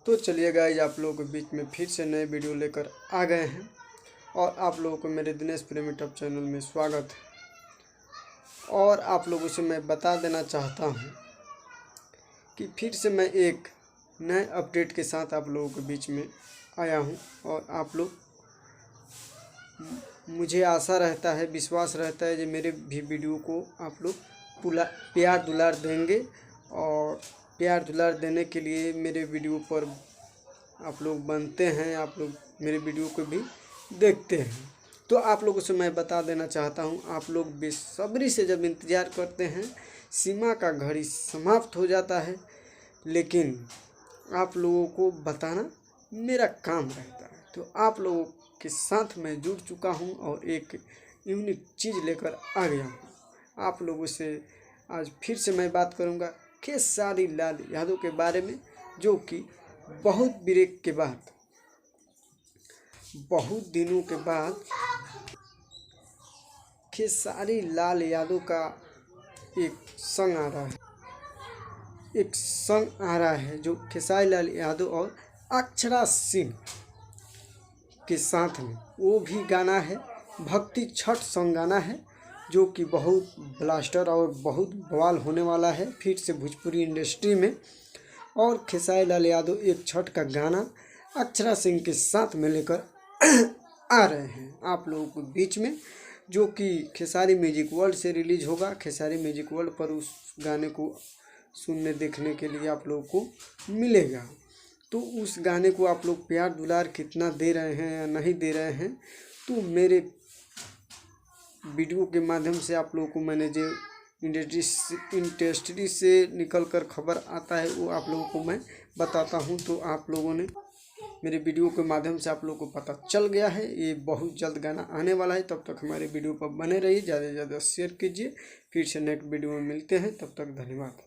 तो चलिए गाइज, आप लोगों के बीच में फिर से नए वीडियो लेकर आ गए हैं और आप लोगों को मेरे दिनेश प्रेमी टॉप चैनल में स्वागत है। और आप लोगों से मैं बता देना चाहता हूं कि फिर से मैं एक नए अपडेट के साथ आप लोगों के बीच में आया हूं और आप लोग, मुझे आशा रहता है, विश्वास रहता है कि मेरे भी वीडियो को आप लोग प्यार दुलार देंगे। और प्यार दुलार देने के लिए मेरे वीडियो पर आप लोग बनते हैं, आप लोग मेरे वीडियो को भी देखते हैं। तो आप लोगों से मैं बता देना चाहता हूं, आप लोग बेसब्री से जब इंतज़ार करते हैं, सीमा का घड़ी समाप्त हो जाता है, लेकिन आप लोगों को बताना मेरा काम रहता है। तो आप लोगों के साथ मैं जुड़ चुका हूं और एक यूनिक चीज़ लेकर आ गया हूं। आप लोगों से आज फिर से मैं बात करूंगा खेसारी लाल यादव के बारे में, जो कि बहुत ब्रेक के बाद, बहुत दिनों के बाद खेसारी लाल यादव का एक संग आ रहा है, जो खेसारी लाल यादव और अक्षरा सिंह के साथ में, वो भी गाना है, भक्ति छठ सॉन्ग गाना है, जो कि बहुत ब्लास्टर और बहुत बवाल होने वाला है फिर से भोजपुरी इंडस्ट्री में। और खेसारी लाल यादव एक छठ का गाना अक्षरा सिंह के साथ में लेकर आ रहे हैं आप लोगों के बीच में, जो कि खेसारी म्यूजिक वर्ल्ड से रिलीज होगा। खेसारी म्यूजिक वर्ल्ड पर उस गाने को सुनने देखने के लिए आप लोगों को मिलेगा। तो उस गाने को आप लोग प्यार दुलार कितना दे रहे हैं या नहीं दे रहे हैं, तो मेरे वीडियो के माध्यम से आप लोगों को मैंने जो इंडस्ट्री से निकल कर खबर आता है वो आप लोगों को मैं बताता हूं। तो आप लोगों ने मेरे वीडियो के माध्यम से आप लोगों को पता चल गया है, ये बहुत जल्द गाना आने वाला है। तब तक हमारे वीडियो पर बने रहिए, ज़्यादा से ज़्यादा शेयर कीजिए। फिर से नेक्स्ट वीडियो में मिलते हैं, तब तक धन्यवाद।